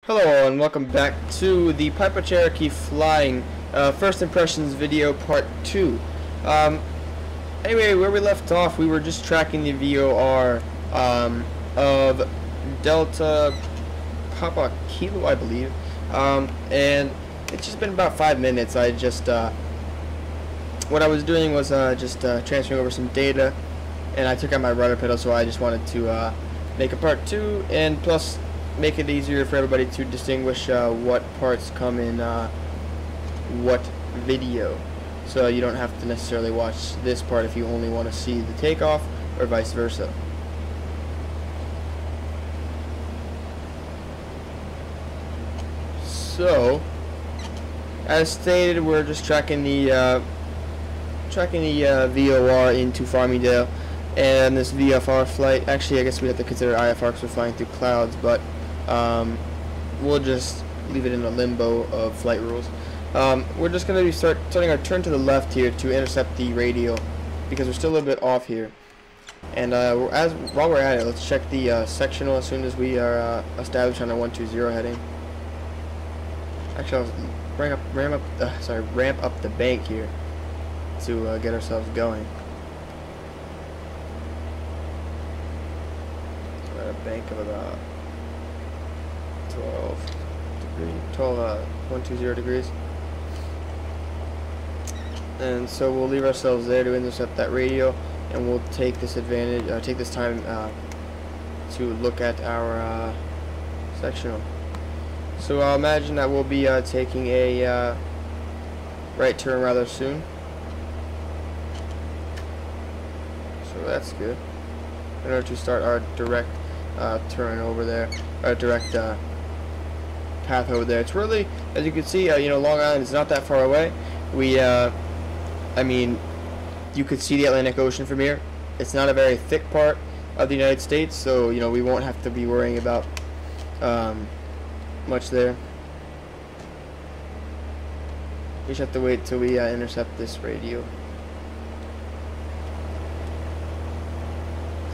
Hello and welcome back to the Piper Cherokee flying first impressions video part 2. Anyway, where we left off, we were just tracking the VOR of Delta Papa Kilo, I believe, and it's just been about 5 minutes. I just what I was doing was just transferring over some data, and I took out my rudder pedal, so I just wanted to make a part 2, and plus make it easier for everybody to distinguish what parts come in what video, so you don't have to necessarily watch this part if you only want to see the takeoff, or vice versa. So, as stated, we're just tracking the VOR into Farmingdale, and this VFR flight. Actually, I guess we have to consider IFR because we're flying through clouds, but we'll just leave it in a limbo of flight rules. We're just going to be starting our turn to the left here to intercept the radio, because we're still a little bit off here. And while we're at it, let's check the sectional as soon as we are established on our 120 heading. Actually, I'll ramp up the bank here to get ourselves going. So at a bank of about 120 degrees, and so we'll leave ourselves there to intercept that radio, and we'll take this time to look at our sectional. So I'll imagine that we'll be taking a right turn rather soon, so that's good, in order to start our direct turn over there, our direct path over there. It's really, as you can see, Long Island is not that far away. I mean, you could see the Atlantic Ocean from here. It's not a very thick part of the United States, so we won't have to be worrying about much there. We just have to wait till we intercept this radio.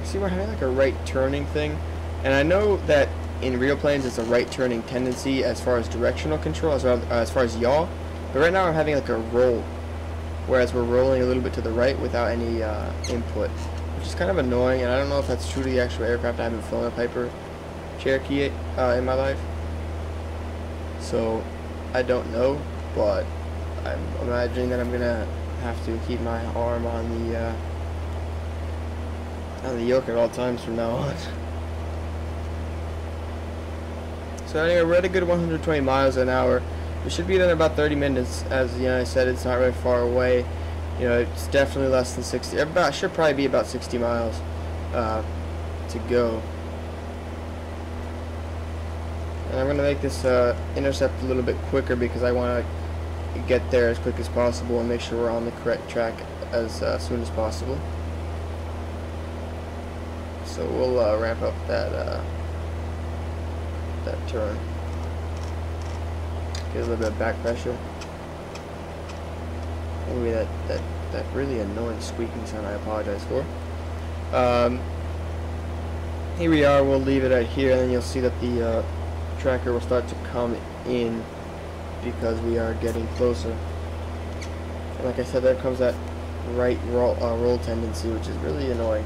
See, we're having like a right turning thing, and I know that in real planes it's a right turning tendency as far as directional control, as far as yaw, but right now I'm having like a roll, whereas we're rolling a little bit to the right without any input, which is kind of annoying, and I don't know if that's true to the actual aircraft. I haven't flown a Piper Cherokee in my life, so I don't know, but I'm imagining that I'm gonna have to keep my arm on the yoke at all times from now on. So anyway, we're at a good 120 miles an hour. We should be there in about 30 minutes. As I said, it's not very far away. It's definitely less than 60. Should probably be about 60 miles to go. And I'm going to make this intercept a little bit quicker, because I want to get there as quick as possible and make sure we're on the correct track as soon as possible. So we'll ramp up that turn. Get a little bit of back pressure. Anyway, that really annoying squeaking sound, I apologize for. Here we are. We'll leave it at here, and then you'll see that the tracker will start to come in, because we are getting closer. And like I said, there comes that right roll tendency, which is really annoying.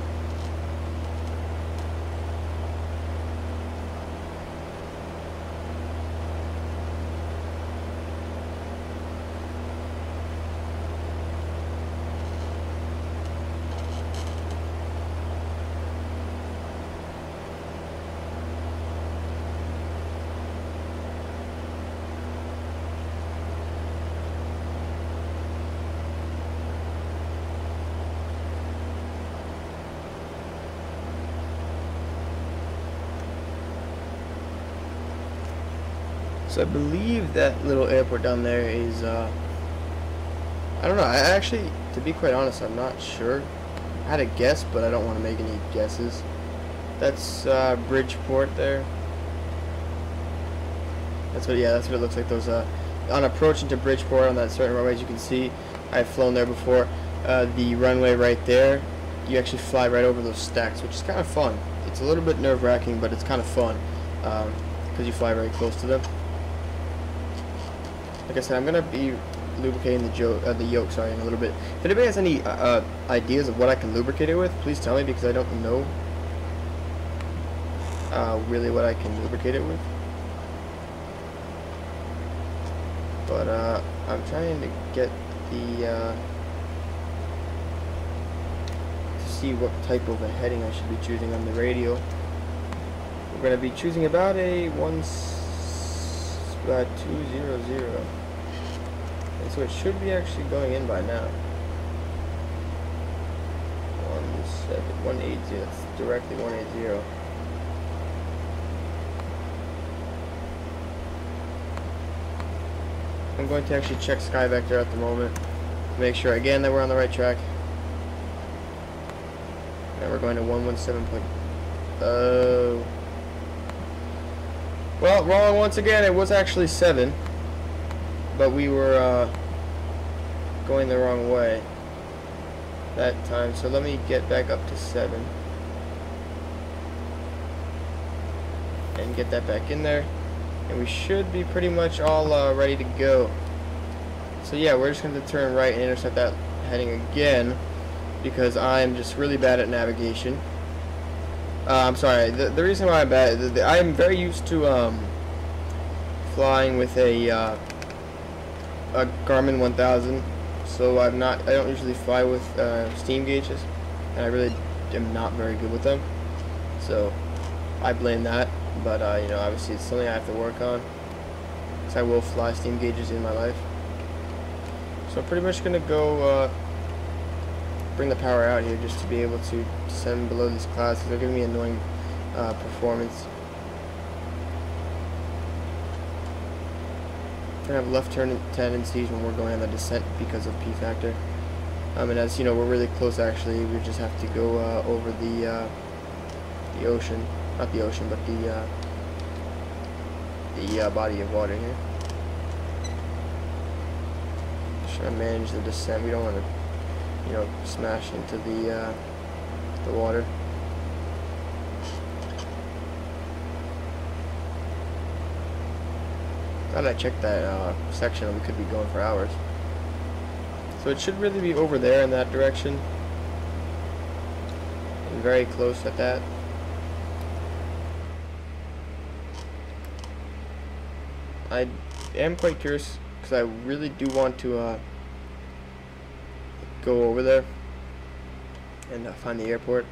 So I believe that little airport down there is, I don't know, I actually, to be quite honest, I'm not sure. I had a guess, but I don't want to make any guesses. That's Bridgeport there. That's what it looks like. Those, on approach into Bridgeport on that certain runway, as you can see, I've flown there before. The runway right there, you actually fly right over those stacks, which is kind of fun. It's a little bit nerve-wracking, but it's kind of fun. because you fly very close to them. Like I said, I'm gonna be lubricating the yoke, sorry, in a little bit. If anybody has any ideas of what I can lubricate it with, please tell me, because I don't know really what I can lubricate it with. But I'm trying to get the to see what type of a heading I should be choosing on the radio. We're going to be choosing about a 200. And so it should be actually going in by now. 180, that's directly 180. I'm going to actually check Sky Vector at the moment to make sure again that we're on the right track. And we're going to 117. Oh. Well, wrong once again. It was actually 7, but we were going the wrong way that time. So let me get back up to 7 and get that back in there, and we should be pretty much all ready to go. So yeah, we're just going to turn right and intercept that heading again, because I'm just really bad at navigation. I'm sorry, the reason why I'm bad, I'm very used to flying with a Garmin 1000, so I don't usually fly with steam gauges, and I really am not very good with them, so I blame that. But you know, obviously it's something I have to work on, because I will fly steam gauges in my life. So I'm pretty much gonna go bring the power out here just to be able to descend below these clouds, because they're giving me annoying performance. Gonna have left turn tendencies when we're going on the descent because of P factor. And as you know, we're really close actually. We just have to go over the ocean, not the ocean, but the body of water here. Just trying to manage the descent. We don't want to, you know, smash into the water. Glad I checked that section, and we could be going for hours. So it should really be over there in that direction, and very close at that. I am quite curious, because I really do want to go over there and find the airport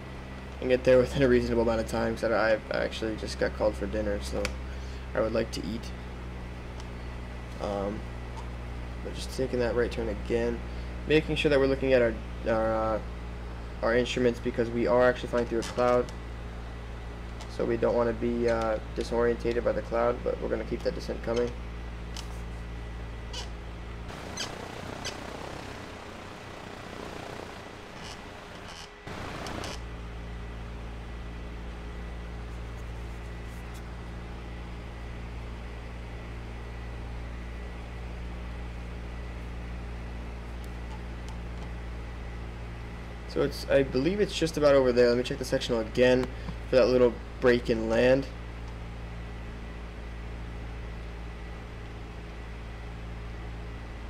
and get there within a reasonable amount of time, because I actually just got called for dinner, so I would like to eat. But just taking that right turn again, making sure that we're looking at our instruments, because we are actually flying through a cloud, so we don't want to be disorientated by the cloud, but we're going to keep that descent coming. So I believe it's just about over there. Let me check the sectional again for that little break in land.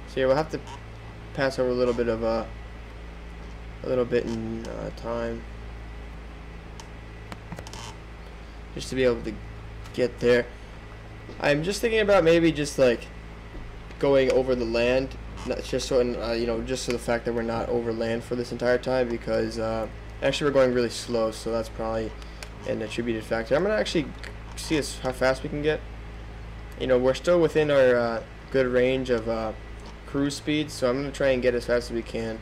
So yeah, we'll have to pass over a little bit of in time, just to be able to get there. I'm just thinking about maybe just like going over the land. Just so, you know, just so the fact that we're not over land for this entire time, because actually we're going really slow, so that's probably an attributed factor. I'm gonna actually see how fast we can get. You know, we're still within our good range of cruise speed, so I'm gonna try and get as fast as we can,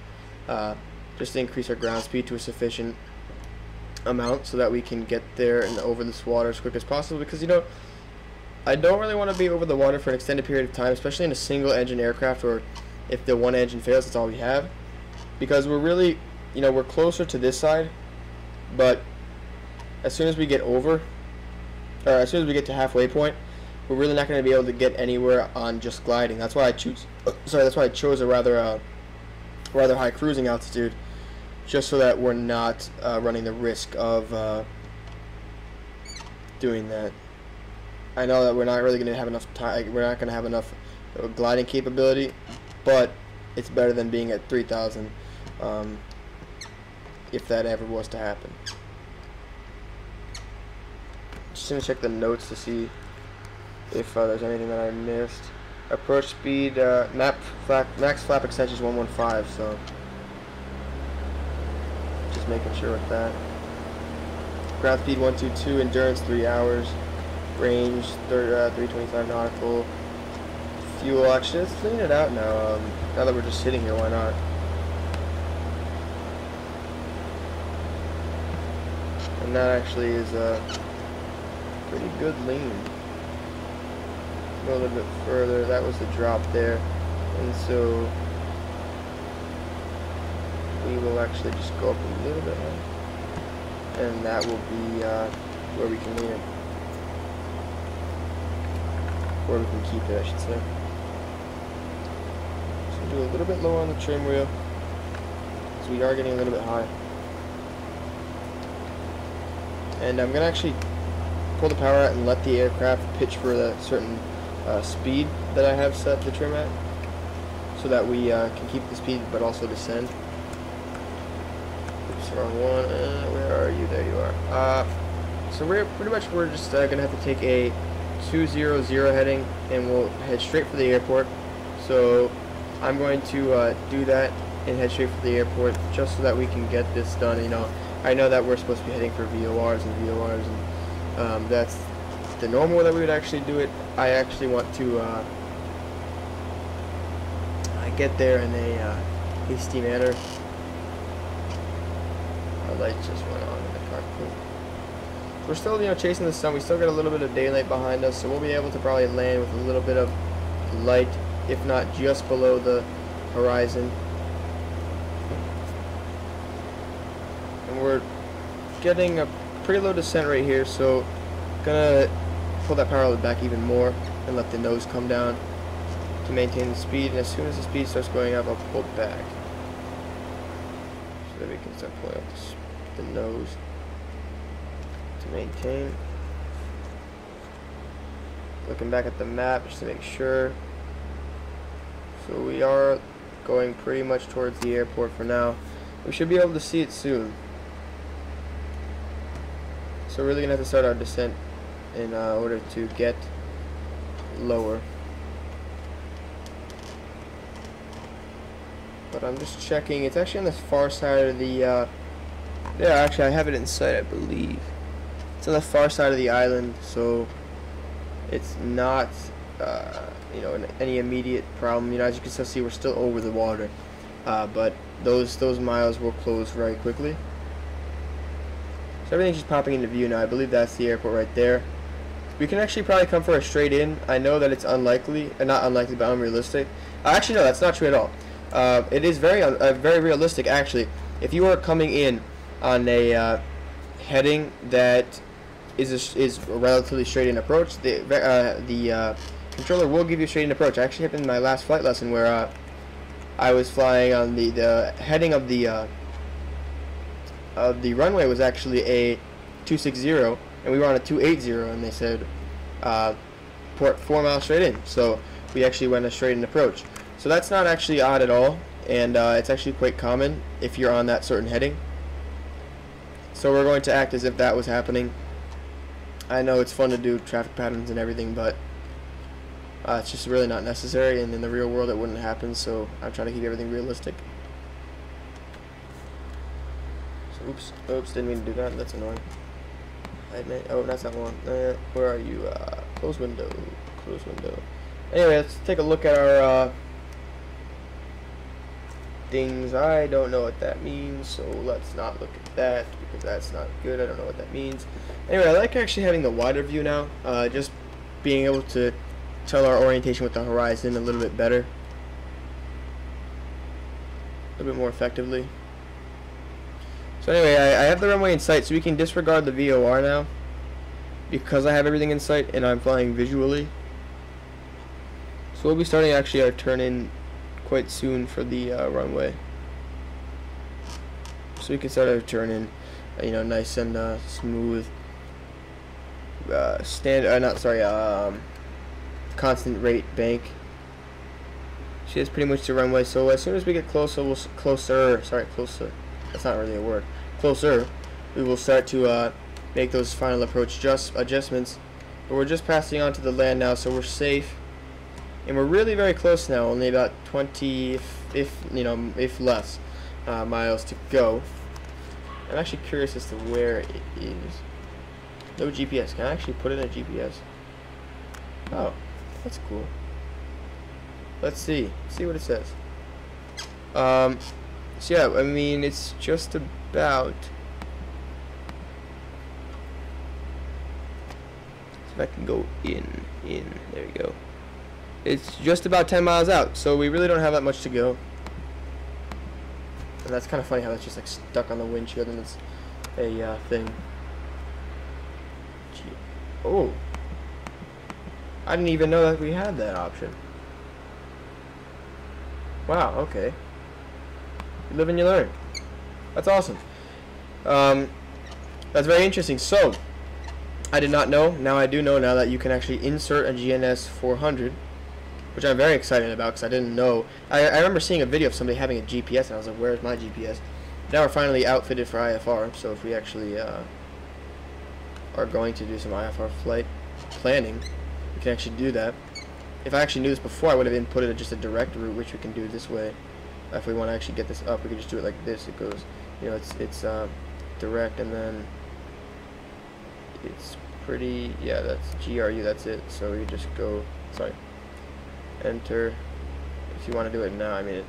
just to increase our ground speed to a sufficient amount, so that we can get there and over this water as quick as possible. Because, you know, I don't really want to be over the water for an extended period of time, especially in a single engine aircraft, or if the one engine fails, that's all we have. Because we're really, you know, we're closer to this side, but as soon as we get over, or as soon as we get to halfway point, we're really not going to be able to get anywhere on just gliding. That's why I chose a rather high cruising altitude, just so that we're not running the risk of doing that. I know that we're not really going to have enough time. We're not going to have enough gliding capability, but it's better than being at 3,000 if that ever was to happen. Just going to check the notes to see if there's anything that I missed. Approach speed, max flap extension is 115, so just making sure with that. Ground speed 122, endurance 3 hours, range 325 nautical. Fuel, actually, let's clean it out now. Now that we're just sitting here, why not? And that actually is a pretty good lean. Go a little bit further. That was the drop there, and so we will actually just go up a little bit more, and that will be where we can lean it, where we can keep it, I should say. So do a little bit lower on the trim wheel, so we are getting a little bit high. And I'm gonna actually pull the power out and let the aircraft pitch for a certain speed that I have set the trim at, so that we can keep the speed but also descend. Oops, wrong one. Where are you? There you are. So we're just gonna have to take a 200 heading, and we'll head straight for the airport. So I'm going to do that and head straight for the airport, just so that we can get this done. You know, I know that we're supposed to be heading for VORs, and that's the normal way that we would actually do it. I actually want to get there in a hasty manner. Our light just went on in the cockpit. We're still, you know, chasing the sun. We still got a little bit of daylight behind us, so we'll be able to probably land with a little bit of light, if not just below the horizon. And we're getting a pretty low descent right here, so gonna pull that power load back even more and let the nose come down to maintain the speed. And as soon as the speed starts going up, I'll pull back so that we can start pulling up the nose to maintain. Looking back at the map just to make sure. So we are going pretty much towards the airport for now. We should be able to see it soon. So we're really gonna have to start our descent in order to get lower. But I'm just checking. It's actually on the far side of the yeah, actually I have it in sight, I believe. It's on the far side of the island, so it's not you know, any immediate problem. You know, as you can still see, we're still over the water, but those miles will close very quickly. So everything's just popping into view now. I believe that's the airport right there. We can actually probably come for a straight in. I know that it's unlikely, not unlikely, but unrealistic. Actually, no, that's not true at all. It is very realistic, actually. If you are coming in on a heading that is a relatively straight in approach, the controller will give you a straight in approach. I actually happened in my last flight lesson where I was flying on the heading of the runway was actually a 260, and we were on a 280, and they said port 4 miles straight in. So we actually went a straight in approach. So that's not actually odd at all, and it's actually quite common if you're on that certain heading. So we're going to act as if that was happening. I know it's fun to do traffic patterns and everything, but it's just really not necessary, and in the real world it wouldn't happen, so I'm trying to keep everything realistic. So, oops, didn't mean to do that. That's annoying. Oh, that's not one. Where are you? Close window. Close window. Anyway, let's take a look at our things. I don't know what that means, so let's not look at that because that's not good. I don't know what that means. Anyway, I like actually having the wider view now. Just being able to tell our orientation with the horizon a little bit better, a little bit more effectively. So anyway, I have the runway in sight, so we can disregard the VOR now because I have everything in sight and I'm flying visually. So we'll be starting actually our turn in quite soon for the runway, so we can start our turn in, you know, nice and smooth. constant rate bank. She has pretty much the runway, so as soon as we get closer, closer. That's not really a word. Closer, we will start to make those final approach adjustments. But we're just passing onto the land now, so we're safe, and we're really very close now. Only about 20, if less, miles to go. I'm actually curious as to where it is. No GPS. Can I actually put in a GPS? Oh, that's cool. Let's see. See what it says. So yeah, I mean, it's just about. So I can go in. There you go. It's just about 10 miles out, so we really don't have that much to go. And that's kind of funny how that's just like stuck on the windshield, and it's a thing. Gee. Oh, I didn't even know that we had that option. Wow, okay. You live and you learn. That's awesome. That's very interesting. So, I did not know. Now I do know now that you can actually insert a GNS 400, which I'm very excited about because I didn't know. I remember seeing a video of somebody having a GPS, and I was like, where's my GPS? Now we're finally outfitted for IFR, so if we actually are going to do some IFR flight planning, we can actually do that. If I actually knew this before, I would have inputted just a direct route, which we can do this way. If we want to actually get this up, we can just do it like this. It goes, it's direct, and then it's pretty, yeah, that's GRU, that's it. So we just go, enter. If you want to do it now, I mean,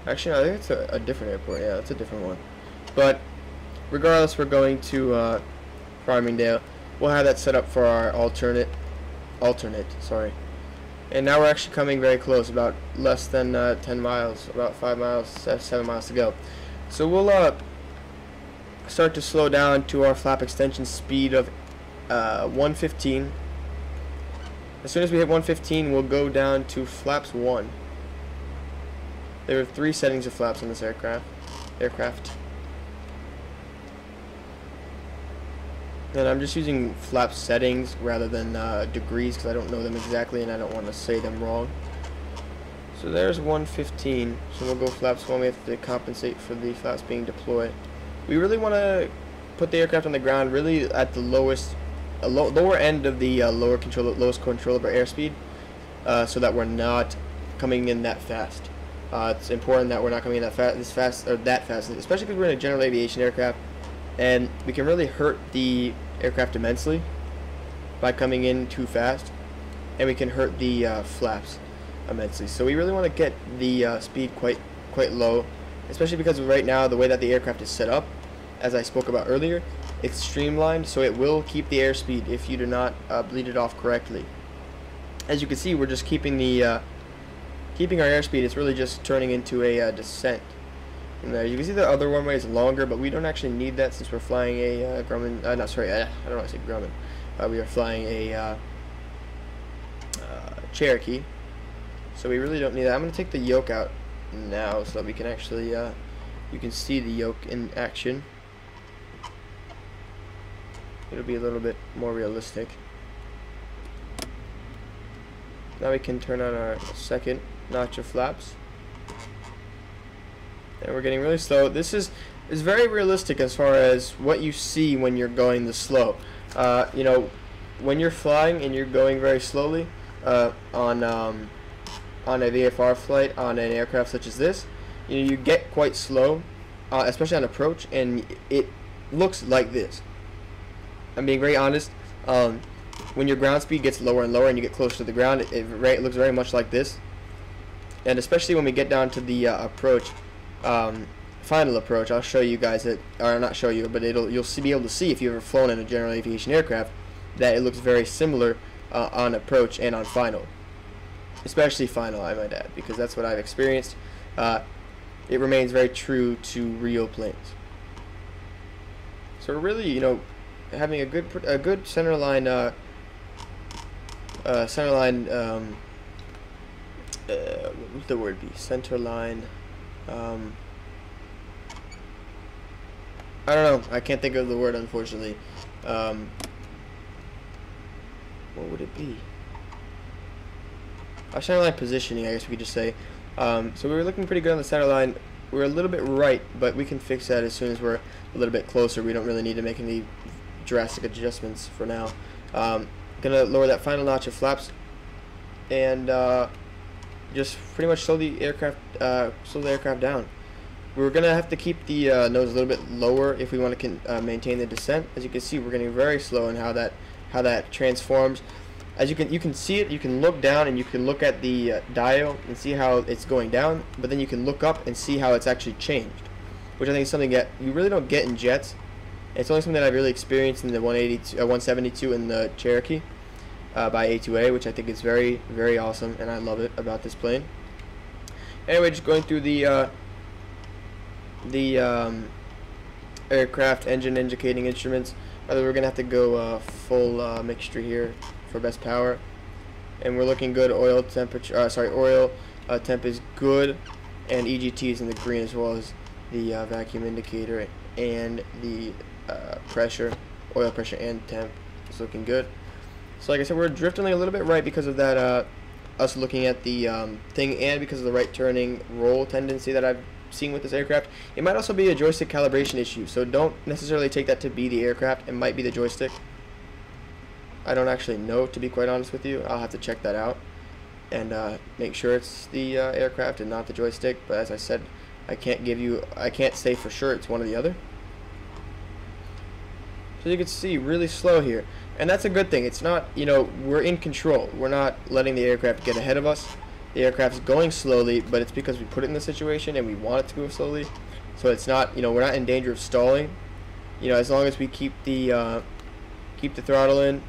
actually, no, I think it's a different airport. Yeah, that's a different one. But regardless, we're going to Farmingdale. We'll have that set up for our alternate. And now we're actually coming very close, about less than 10 miles, about 5 miles, 7 miles to go. So we'll start to slow down to our flap extension speed of 115. As soon as we hit 115, we'll go down to flaps 1. There are 3 settings of flaps on this aircraft. And I'm just using flap settings rather than degrees because I don't know them exactly and I don't want to say them wrong. So there's 115. So we'll go flaps 1. We have to compensate for the flaps being deployed. We really want to put the aircraft on the ground really at the lowest, lower end of the lowest controllable airspeed, so that we're not coming in that fast. It's important that we're not coming in that fast, especially because we're in a general aviation aircraft. And we can really hurt the aircraft immensely by coming in too fast, and we can hurt the flaps immensely. So we really want to get the speed quite low, especially because right now the way that the aircraft is set up, as I spoke about earlier, it's streamlined, so it will keep the airspeed if you do not bleed it off correctly. As you can see, we're just keeping our airspeed. It's really just turning into a descent. And you can see the other runway is longer, but we don't actually need that since we're flying a Grumman. I don't want to say Grumman. We are flying a Cherokee, so we really don't need that. I'm going to take the yoke out now so that we can actually, you can see the yoke in action. It'll be a little bit more realistic. Now we can turn on our second notch of flaps. And we're getting really slow. This is very realistic as far as what you see when you're going this slow. When you're flying and you're going very slowly on a VFR flight on an aircraft such as this, you get quite slow, especially on approach, and it looks like this. I'm being very honest. When your ground speed gets lower and lower and you get closer to the ground, it looks very much like this. And especially when we get down to the approach. Final approach, I'll show you guys it, or not show you, but you'll be able to see if you've ever flown in a general aviation aircraft that it looks very similar on approach and on final, especially final, I might add, because that's what I've experienced. It remains very true to real planes. So we're really, having a good centerline. What would the word be? Centerline. I don't know. I can't think of the word, unfortunately. what would it be? Center line positioning, I guess we could just say. So we were looking pretty good on the center line. We're a little bit right, but we can fix that as soon as we're a little bit closer. We don't really need to make any drastic adjustments for now. Gonna lower that final notch of flaps, and just pretty much slow the aircraft down. We're gonna have to keep the nose a little bit lower if we want to maintain the descent. As you can see, we're getting very slow in how that transforms. As you can see it, you can look down and you can look at the dial and see how it's going down, but then you can look up and see how it's actually changed, which I think is something that you really don't get in jets. It's only something that I've really experienced in the 172 in the Cherokee by A2A, which I think is very, very awesome, and I love it about this plane. Anyway, just going through the aircraft engine indicating instruments. We're gonna have to go full mixture here for best power, and we're looking good. Oil temperature, oil temp is good, and EGT is in the green, as well as the vacuum indicator and the pressure, oil pressure and temp is looking good. So like I said, we're drifting a little bit right because of that us looking at the thing, and because of the right turning roll tendency that I've seen with this aircraft. It might also be a joystick calibration issue, so don't necessarily take that to be the aircraft. It might be the joystick. I don't actually know, to be quite honest with you. I'll have to check that out and make sure it's the aircraft and not the joystick. But as I said, I can't say for sure it's one or the other. So you can see, really slow here, and that's a good thing. It's not, we're in control. We're not letting the aircraft get ahead of us. The aircraft's going slowly, but it's because we put it in the situation and we want it to go slowly. So it's not, we're not in danger of stalling. As long as we keep the throttle in.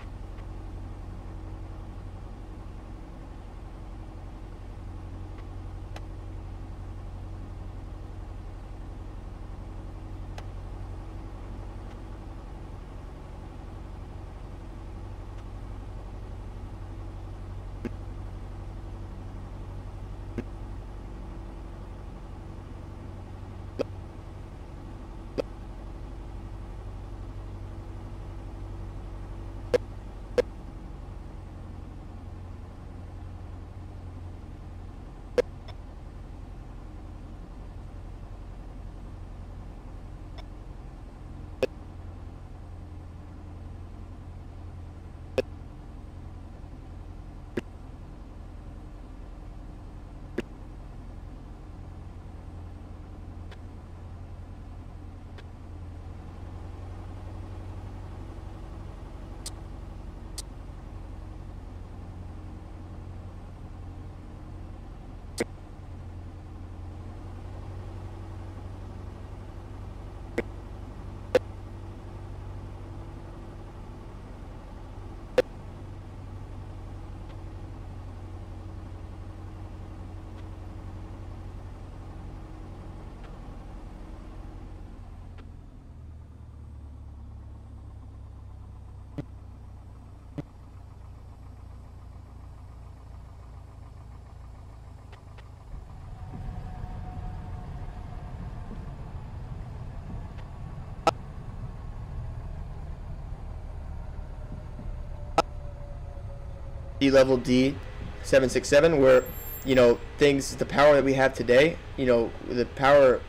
Level D 767, where the power that we have today, the power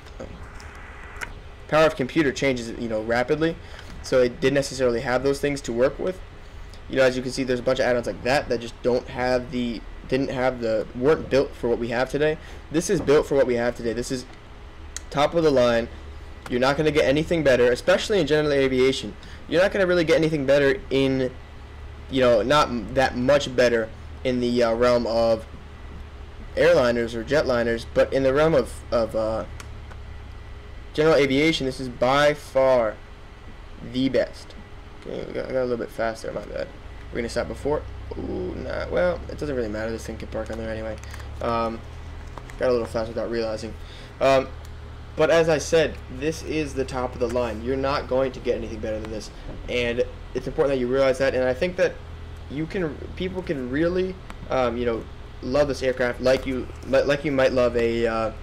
of computer changes rapidly, so it didn't necessarily have those things to work with. As you can see, there's a bunch of add-ons like that just weren't built for what we have today. This is built for what we have today. This is top of the line. You're not going to get anything better, especially in general aviation. You're not going to really get anything better in not that much better in the realm of airliners or jetliners, but in the realm of general aviation, this is by far the best. Okay, I got a little bit faster, my bad. We're going to stop before. Ooh, nah, well, it doesn't really matter. This thing can park on there anyway. Got a little fast without realizing. But as I said, this is the top of the line. You're not going to get anything better than this, and it's important that you realize that. And I think that people can really, love this aircraft like you might love a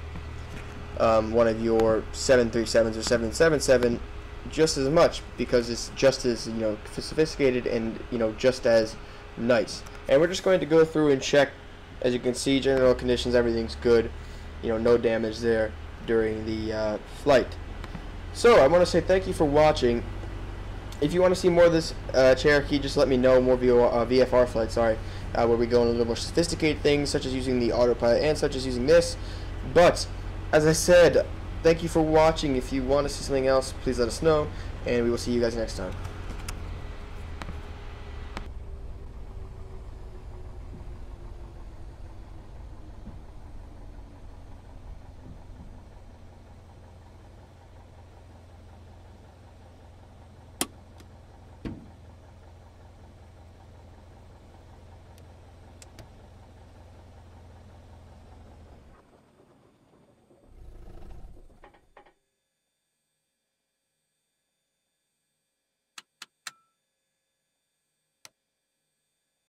one of your 737s or 777 just as much, because it's just as sophisticated and just as nice. And we're just going to go through and check. As you can see, general conditions, everything's good. You know, no damage there during the flight. So I want to say thank you for watching. If you want to see more of this Cherokee, just let me know. More VFR flights, sorry, where we go into a little more sophisticated things, such as using the autopilot and such as using this. But as I said, thank you for watching. If you want to see something else, please let us know, and we will see you guys next time.